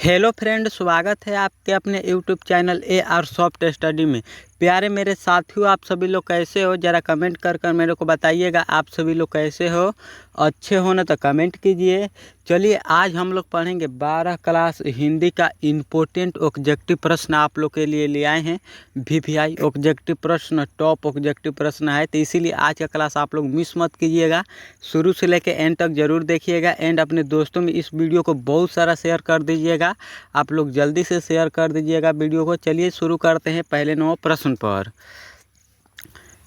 Hello friend, स्वागत है आपके अपने YouTube channel AR soft study में। प्यारे मेरे साथियों, आप सभी लोग कैसे हो? ज़रा कमेंट कर कर मेरे को बताइएगा आप सभी लोग कैसे हो। अच्छे हो ना तो कमेंट कीजिए। चलिए, आज हम लोग पढ़ेंगे 12 क्लास हिंदी का इम्पोर्टेंट ऑब्जेक्टिव प्रश्न आप लोग के लिए ले आए हैं। VVI ऑब्जेक्टिव प्रश्न टॉप ऑब्जेक्टिव प्रश्न है, तो इसीलिए आज का क्लास आप लोग मिस मत कीजिएगा। शुरू से लेकर एंड तक ज़रूर देखिएगा एंड अपने दोस्तों में इस वीडियो को बहुत सारा शेयर कर दीजिएगा। आप लोग जल्दी से शेयर कर दीजिएगा वीडियो को। चलिए शुरू करते हैं पहले 9 प्रश्न पर।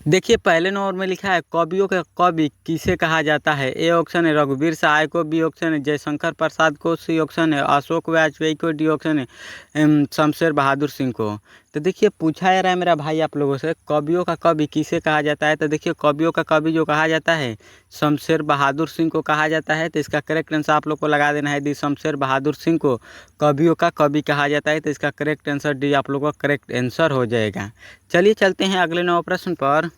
देखिए, पहले नंबर में लिखा है कवियों के कवि किसे कहा जाता है। ए ऑप्शन है रघुवीर सहाय को, बी ऑप्शन है जयशंकर प्रसाद को, सी ऑप्शन है अशोक वाजपेयी को, डी ऑप्शन है शमशेर बहादुर सिंह को। तो देखिए, पूछा जा रहा है मेरा भाई आप लोगों से कवियों का कवि किसे कहा जाता है। तो देखिए, कवियों का कवि जो कहा जाता है शमशेर बहादुर सिंह को कहा जाता है। तो इसका करेक्ट आंसर आप लोग को लगा देना है डी, शमशेर बहादुर सिंह को कवियों का कवि कहा जाता है। तो इसका करेक्ट आंसर डी आप लोगों का करेक्ट आंसर हो जाएगा। चलिए चलते हैं अगले 9 प्रश्न पर।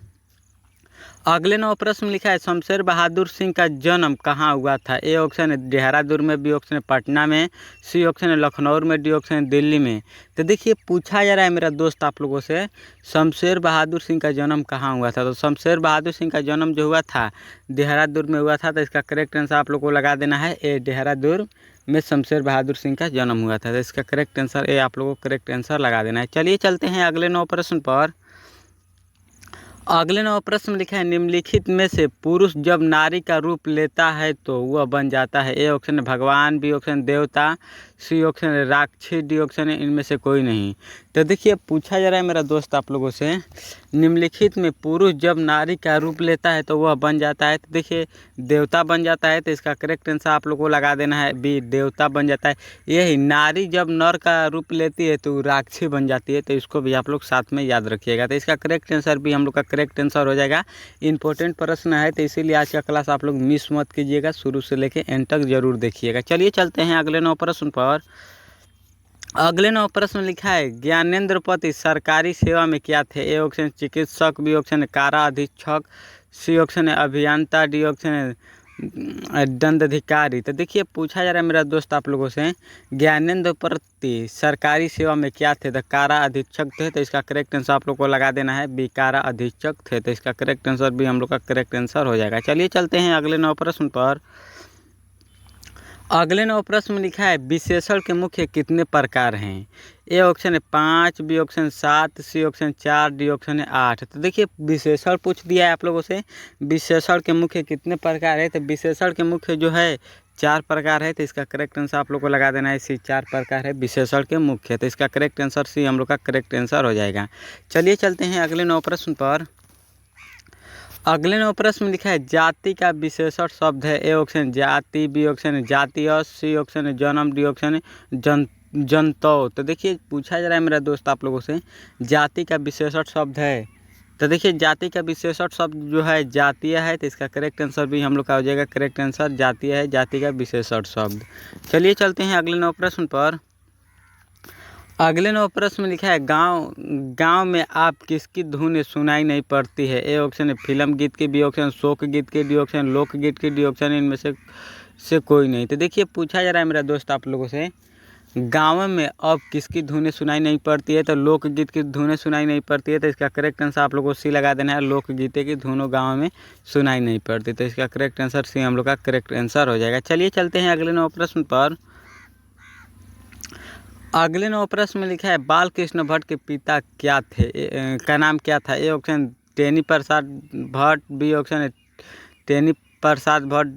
अगले 9 प्रश्न में लिखा है शमशेर बहादुर सिंह का जन्म कहाँ हुआ था। ए ऑप्शन है देहरादून में, बी ऑप्शन है पटना में, सी ऑप्शन है लखनऊ में, डी ऑप्शन है दिल्ली में। तो देखिए, पूछा जा रहा है मेरा दोस्त आप लोगों से शमशेर बहादुर सिंह का जन्म कहाँ हुआ था। तो शमशेर बहादुर सिंह का जन्म जो हुआ था देहरादून में हुआ था। तो इसका करेक्ट आंसर आप लोग को लगा देना है ए, देहरादून में शमशेर बहादुर सिंह का जन्म हुआ था। तो इसका करेक्ट आंसर ए आप लोगों को करेक्ट आंसर लगा देना है। चलिए चलते हैं अगले 9 प्रश्न पर। अगले 9 प्रश्न में लिखा है निम्नलिखित में से पुरुष जब नारी का रूप लेता है तो वह बन जाता है। ए ऑप्शन है भगवान, बी ऑप्शन देवता, सी ऑप्शन है राक्षसी, डी ऑप्शन है इनमें से कोई नहीं। तो देखिए, पूछा जा रहा है मेरा दोस्त आप लोगों से निम्नलिखित में पुरुष जब नारी का रूप लेता है तो वह बन जाता है। तो देखिए, देवता बन जाता है। तो इसका करेक्ट आंसर आप लोगों को लगा देना है बी, देवता बन जाता है। यही नारी जब नर का रूप लेती है तो राक्षसी बन जाती है। तो इसको भी आप लोग साथ में याद रखिएगा। तो इसका करेक्ट आंसर भी हम लोग का करेक्ट आंसर हो जाएगा। इंपॉर्टेंट प्रश्न है, तो इसीलिए आज का क्लास आप लोग मिस मत कीजिएगा, शुरू से लेकर एंड तक जरूर देखिएगा। चलिए चलते हैं अगले 9 प्रश्न पर। अगले 9 प्रश्न लिखा है ज्ञानेंद्र पति सरकारी सेवा में क्या थे। ए ऑप्शन चिकित्सक, बी ऑप्शन है कारा अधीक्षक, सी ऑप्शन है अभियंता, डी ऑप्शन है दंडाधिकारी। तो देखिए, पूछा जा रहा है मेरा दोस्त आप लोगों से ज्ञानेंद्र पति सरकारी सेवा में क्या थे। तो कारा अधीक्षक थे। तो इसका करेक्ट आंसर आप लोग को लगा देना है बी, कारा अधीक्षक थे। तो इसका करेक्ट आंसर भी हम लोग का करेक्ट आंसर हो जाएगा। चलिए चलते हैं अगले 9 प्रश्न पर। अगले 9 प्रश्न में लिखा है विशेषण के मुख्य कितने प्रकार हैं। ए ऑप्शन है 5, B option 7, C option 4, D option है 8। तो देखिए, विशेषण पूछ दिया है आप लोगों से विशेषण के मुख्य कितने प्रकार है। तो विशेषण के मुख्य जो है 4 प्रकार है। तो इसका करेक्ट आंसर आप लोग को लगा देना है सी, 4 प्रकार है विशेषण के मुख्य। तो इसका करेक्ट आंसर सी हम लोग का करेक्ट आंसर हो जाएगा। चलिए चलते हैं अगले 9 प्रश्न पर। अगले 9 प्रश्न में लिखा है जाति का विशेषण शब्द है। ए ऑप्शन जाति, बी ऑप्शन है जातीय, सी ऑप्शन है जन्म, डी ऑप्शन है जनतौ। तो देखिए, पूछा जा रहा है मेरा दोस्त आप लोगों से जाति का विशेषण शब्द है। तो देखिए, जाति का विशेषण शब्द जो है जातीय है। तो इसका करेक्ट आंसर भी हम लोग का हो जाएगा करेक्ट आंसर जातीय है, जाति का विशेषण शब्द। चलिए चलते हैं अगले 9 प्रश्न पर। अगले 9 प्रश्न में लिखा है गांव में आप किसकी धुन सुनाई नहीं पड़ती है। ए ऑप्शन है फिल्म गीत की, बी ऑप्शन शोक गीत की, डी ऑप्शन लोकगीत की, डी ऑप्शन इनमें से कोई नहीं। तो देखिए, पूछा जा रहा है मेरा दोस्त आप लोगों से गाँव में अब किसकी धुनें सुनाई नहीं पड़ती है। तो लोकगीत की धुनें सुनाई नहीं पड़ती है। तो इसका करेक्ट आंसर आप लोगों को सी लगा देना है, लोकगीत की धुनों गाँव में सुनाई नहीं पड़ती। तो इसका करेक्ट आंसर सी हम लोग का करेक्ट आंसर हो जाएगा। चलिए चलते हैं अगले 9 प्रश्न पर। अगले 9 प्रश्न में लिखा है बाल कृष्ण भट्ट के पिता क्या थे, का नाम क्या था। A option Teni Prasad Bhatt, B option है तेनी प्रसाद भट्ट,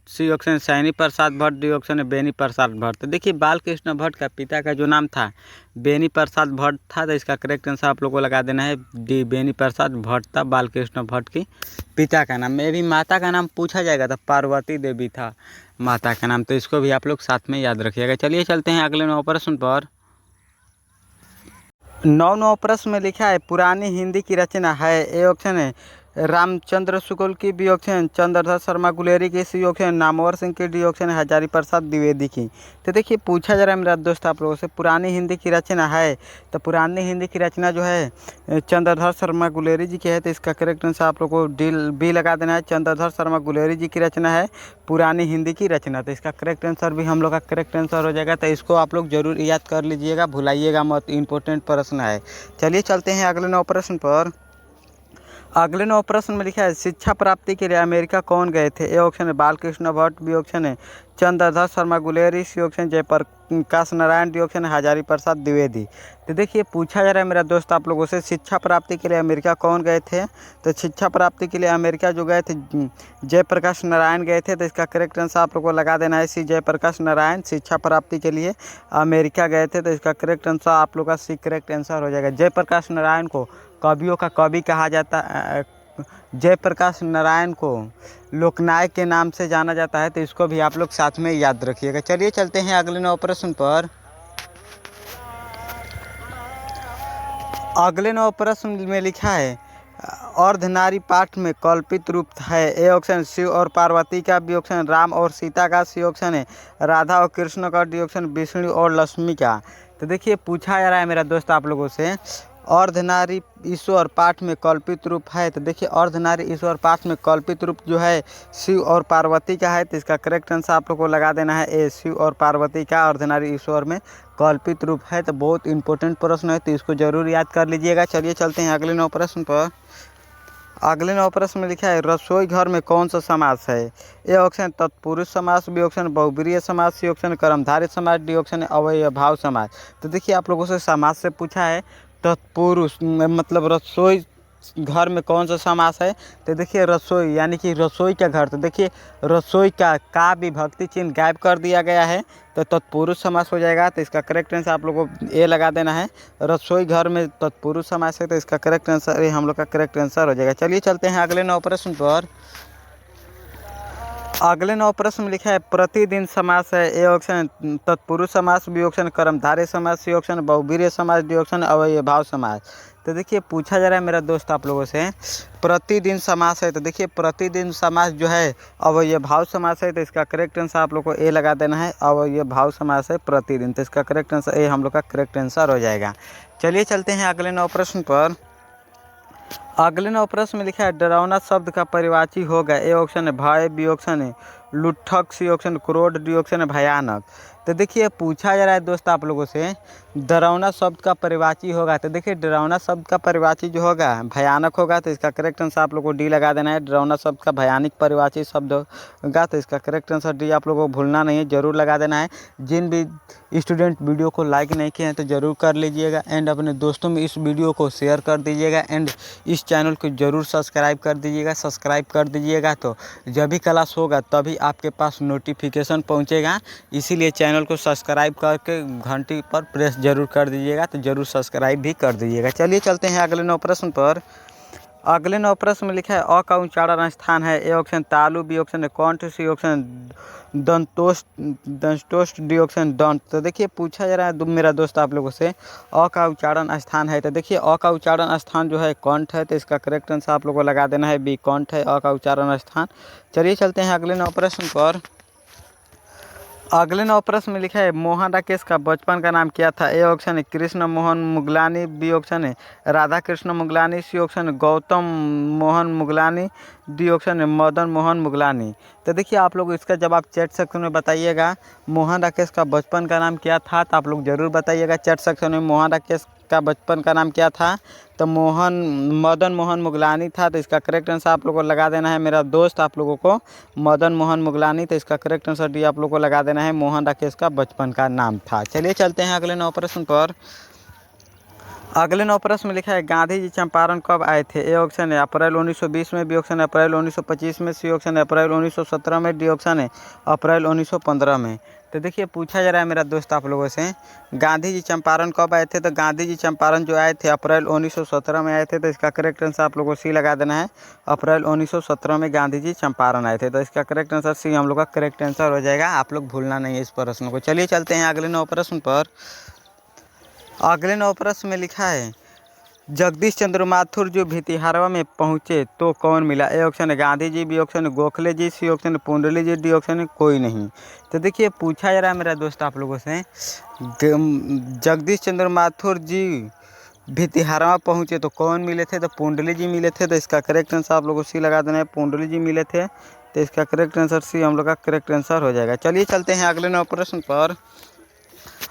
सी ऑप्शन है सैनी प्रसाद भट्ट, डी ऑप्शन है बेनी प्रसाद भट्ट। तो देखिए, बाल कृष्ण भट्ट का पिता का जो नाम था बेनी प्रसाद भट्ट था। तो इसका करेक्ट आंसर आप लोग को लगा देना है डी, बेनी प्रसाद भट्ट था बाल कृष्ण भट्ट की पिता का नाम। मेरी माता का नाम पूछा जाएगा तो पार्वती देवी था माता का नाम। तो इसको भी आप लोग साथ में याद रखिएगा। चलिए चलते हैं अगले 9 प्रश्न पर। 9 प्रश्न में लिखा है पुरानी हिंदी की रचना है। ए ऑप्शन है रामचंद्र शुक्ल की बी ऑप्शन, चंद्रधर शर्मा गुलेरी की सी ऑप्शन, नामवर सिंह की डी ऑप्शन, हजारी प्रसाद द्विवेदी की। तो देखिए पूछा जा रहा है मेरा दोस्त आप लोगों से, पुरानी हिंदी की रचना है, तो पुरानी हिंदी की रचना जो है चंद्रधर शर्मा गुलेरी जी की है, तो इसका करेक्ट आंसर आप लोग को बी लगा देना है। चंद्रधर शर्मा गुलेरी जी की रचना है पुरानी हिंदी की रचना, तो इसका करेक्ट आंसर भी हम लोग का करेक्ट आंसर हो जाएगा। तो इसको आप लोग जरूर याद कर लीजिएगा, भुलाइएगा मत, इंपॉर्टेंट प्रश्न है। चलिए चलते हैं अगले 9 प्रश्न पर। अगले 9 प्रश्न में लिखा है शिक्षा प्राप्ति के लिए अमेरिका कौन गए थे? ए ऑप्शन है बालकृष्ण भट्ट, बी ऑप्शन है Chandradhar Sharma Guleri, C option Jayaprakash Narayan, D option है हजारी प्रसाद द्विवेदी। तो देखिए पूछा जा रहा है मेरा दोस्त आप लोगों से, शिक्षा प्राप्ति के लिए अमेरिका कौन गए थे? तो शिक्षा प्राप्ति के लिए अमेरिका जो गए थे जयप्रकाश नारायण गए थे, तो इसका करेक्ट आंसर आप लोगों को लगा देना है सी, जयप्रकाश नारायण शिक्षा प्राप्ति के लिए अमेरिका गए थे, तो इसका करेक्ट आंसर आप लोग का सी करेक्ट आंसर हो जाएगा। जयप्रकाश नारायण को कवियों का कवि कहा जाता, जयप्रकाश नारायण को लोकनायक के नाम से जाना जाता है, तो इसको भी आप लोग साथ में याद रखिएगा। चलिए चलते हैं अगले 9 प्रश्न पर। अगले 9 प्रश्न में लिखा है अर्धनारी पाठ में कल्पित रूप है? ए ऑप्शन शिव और पार्वती का, बी ऑप्शन राम और सीता का, सी ऑप्शन है राधा और कृष्ण का, डी ऑप्शन विष्णु और लक्ष्मी का। तो देखिए पूछा जा रहा है मेरा दोस्त आप लोगों से, अर्धनारी ईश्वर पाठ में कल्पित रूप है? तो देखिए अर्धनारी ईश्वर पाठ में कल्पित रूप जो है शिव और पार्वती का है, तो इसका करेक्ट आंसर आप लोग को लगा देना है ए, शिव और पार्वती का अर्धनारी ईश्वर में कल्पित रूप है। तो बहुत इंपॉर्टेंट प्रश्न है, तो इसको जरूर याद कर लीजिएगा। चलिए चलते हैं अगले 9 प्रश्न पर। अगले 9 प्रश्न में लिखा है रसोई घर में कौन सा समास है? ए ऑप्शन तत्पुरुष समास, बी ऑप्शन बहुब्रीहि समास, सी ऑप्शन कर्मधारय समास, डी ऑप्शन अव्ययभाव समास। तो देखिए आप लोगों से समास से पूछा है तत्पुरुष मतलब रसोई घर में कौन सा समास है? तो देखिए रसोई यानी कि रसोई का घर, तो देखिए रसोई का विभक्ति चिन्ह गायब कर दिया गया है, तो तत्पुरुष समास हो जाएगा। तो इसका करेक्ट आंसर आप लोगों को ए लगा देना है, रसोई घर में तत्पुरुष समास है, तो इसका करेक्ट आंसर ये हम लोग का करेक्ट आंसर हो जाएगा। चलिए चलते हैं अगले 9 प्रश्न पर। अगले 9 प्रश्न में लिखा है प्रतिदिन समास है? ए ऑप्शन तत्पुरुष समास, बी ऑप्शन कर्मधारय समास, सी ऑप्शन बहुब्रीहि समास, डी ऑप्शन अव्ययभाव समास। तो देखिए पूछा जा रहा है मेरा दोस्त आप लोगों से प्रतिदिन समास है, तो देखिए प्रतिदिन समास जो है अव्ययभाव समास है, तो इसका करेक्ट आंसर आप लोग को ए लगा देना है, अव्ययभाव समास है प्रतिदिन, तो इसका करेक्ट आंसर ए हम लोग का करेक्ट आंसर हो जाएगा। चलिए चलते हैं अगले 9 प्रश्न पर। अगले 9 प्रश्न में लिखा है डरावना शब्द का परिवाची होगा? ए ऑप्शन है भय, बी ऑप्शन है लुट्ठक, सी ऑप्शन क्रोध, डी ऑप्शन है भयानक। तो देखिए पूछा जा रहा है दोस्त आप लोगों से डरावना शब्द का परिवाची होगा, तो देखिए डरावना शब्द का परिवाची जो होगा भयानक होगा, तो इसका करेक्ट आंसर आप लोग को डी लगा देना है। डरावना शब्द का भयानक परिवाची शब्द होगा, तो इसका करेक्ट आंसर डी आप लोगों को भूलना नहीं है, जरूर लगा देना है। जिन भी स्टूडेंट वीडियो को लाइक नहीं किए हैं तो ज़रूर कर लीजिएगा, एंड अपने दोस्तों में इस वीडियो को शेयर कर दीजिएगा, एंड इस चैनल को ज़रूर सब्सक्राइब कर दीजिएगा। सब्सक्राइब कर दीजिएगा तो जब भी क्लास होगा तभी आपके पास नोटिफिकेशन पहुंचेगा, इसीलिए चैनल को सब्सक्राइब करके घंटी पर प्रेस जरूर कर दीजिएगा, तो ज़रूर सब्सक्राइब भी कर दीजिएगा। चलिए चलते हैं अगले 9 प्रश्न पर। अगले 9 प्रश्न में लिखा है अ का उच्चारण स्थान है? ए ऑप्शन तालु, बी ऑप्शन है कंठ, सी ऑप्शन दंतोष्ट, डी ऑप्शन दंत। तो देखिए पूछा जा रहा है मेरा दोस्त आप लोगों से अ का उच्चारण स्थान है, तो देखिए अ का उच्चारण स्थान जो है कंठ है, तो इसका करेक्ट आंसर आप लोगों को लगा देना है बी, कंठ है अ का उच्चारण स्थान। चलिए चलते हैं अगले 9 प्रश्न पर। अगले 9 प्रश्न में लिखा है मोहन राकेश का बचपन का नाम क्या था? ए ऑप्शन है कृष्ण मोहन मुगलानी, बी ऑप्शन है राधा कृष्ण मुगलानी, सी ऑप्शन है गौतम मोहन मुगलानी, डी ऑप्शन है मदन मोहन मुगलानी। तो देखिए आप लोग इसका जवाब चैट सेक्शन में बताइएगा, मोहन राकेश का बचपन का नाम क्या था, तो आप लोग ज़रूर बताइएगा चैट सेक्शन में मोहन राकेश का बचपन का नाम क्या था। तो मदन मोहन मुगलानी था, तो इसका करेक्ट आंसर आप लोगों को लगा देना है मेरा दोस्त आप लोगों को मदन मोहन मुगलानी, तो इसका करेक्ट आंसर डी आप लोगों को लगा देना है मोहन राकेश का बचपन का नाम था। चलिए चलते हैं अगले 9 प्रश्न पर। अगले 9 प्रश्न में लिखा है गांधी जी चंपारण कब आए थे? ए ऑप्शन है अप्रैल 1920 में, बी ऑप्शन है अप्रैल 1925 में, सी ऑप्शन है अप्रैल 1917 में, डी ऑप्शन है अप्रैल 1915 में। तो देखिए पूछा जा रहा है मेरा दोस्त आप लोगों से गांधी जी चंपारण कब आए थे? तो गांधी जी चंपारण जो आए थे अप्रैल 1917 में आए थे, तो इसका करेक्ट आंसर आप लोगों को सी लगा देना है, अप्रैल 1917 में गांधी जी चंपारण आए थे, तो इसका करेक्ट आंसर सी हम लोग का करेक्ट आंसर हो जाएगा। आप लोग भूलना नहीं है इस प्रश्न को। चलिए चलते हैं अगले 9 प्रश्न पर। अगले 9 प्रश्न में लिखा है जगदीश चंद्र माथुर जो भितिहारवा में पहुँचे तो कौन मिला? ए ऑप्शन है गांधी जी, बी ऑप्शन है गोखले जी, सी ऑप्शन है पुंडली जी, डी ऑप्शन है कोई नहीं। तो देखिए पूछा जा रहा है मेरा दोस्त आप लोगों से, जगदीश चंद्र माथुर जी भितिहारवा पहुँचे तो कौन मिले थे? तो पुंडली जी मिले थे। तो इसका करेक्ट आंसर आप लोगों को सी लगा देना है, पुंडली जी मिले थे। तो इसका करेक्ट आंसर सी हम लोग का करेक्ट आंसर हो जाएगा। चलिए चलते हैं अगले नौ प्रश्न पर।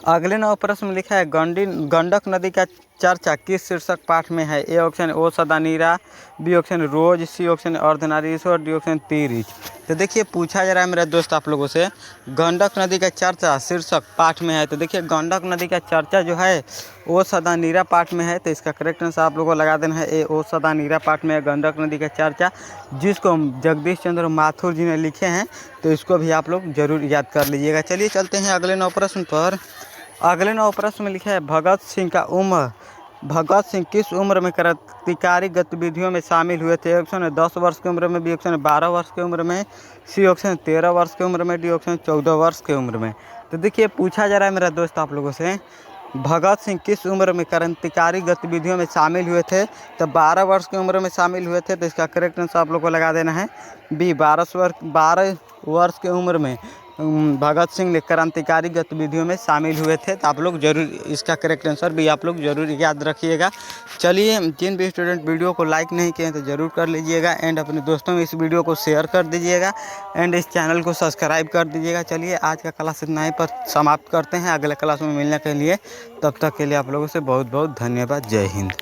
अगले नौ प्रश्न में लिखा है गंडक नदी का चर्चा किस शीर्षक पाठ में है? ए ऑप्शन ओ Sadanira, B option rose, C option Ardhanarishvara, D option तीरिच। तो देखिए पूछा जा रहा है मेरा दोस्त आप लोगों से, गंडक नदी का चर्चा शीर्षक पाठ में है। तो देखिए गंडक नदी का चर्चा जो है ओ सदा नीरा पाठ में है। तो इसका करेक्ट आंसर आप लोगों को लगा देना है, ए ओ सदा नीरा पाठ में है गंडक नदी का चर्चा, जिसको जगदीश चंद्र माथुर जी ने लिखे हैं। तो इसको भी आप लोग जरूर याद कर लीजिएगा। चलिए चलते हैं अगले नौ प्रश्न पर। अगले नौ प्रश्न में लिखा है भगत सिंह किस उम्र में क्रांतिकारी गतिविधियों में शामिल हुए थे? ऑप्शन है 10 वर्ष की उम्र में, बी ऑप्शन है 12 वर्ष की उम्र में, सी ऑप्शन है 13 वर्ष की उम्र में, डी ऑप्शन 14 वर्ष की उम्र में। तो देखिए पूछा जा रहा है मेरा दोस्त आप लोगों से, भगत सिंह किस उम्र में क्रांतिकारी गतिविधियों में शामिल हुए थे? तो 12 वर्ष की उम्र में शामिल हुए थे। तो इसका करेक्ट आंसर आप लोग को लगा देना है बी, 12 वर्ष की उम्र में भगत सिंह ने क्रांतिकारी गतिविधियों में शामिल हुए थे। तो आप लोग जरूर इसका करेक्ट आंसर भी आप लोग जरूर याद रखिएगा। चलिए जिन भी स्टूडेंट वीडियो को लाइक नहीं किए तो ज़रूर कर लीजिएगा, एंड अपने दोस्तों में इस वीडियो को शेयर कर दीजिएगा, एंड इस चैनल को सब्सक्राइब कर दीजिएगा। चलिए आज का क्लास इतना ही पर समाप्त करते हैं, अगले क्लास में मिलने के लिए। तब तक के लिए आप लोगों से बहुत बहुत धन्यवाद। जय हिंद।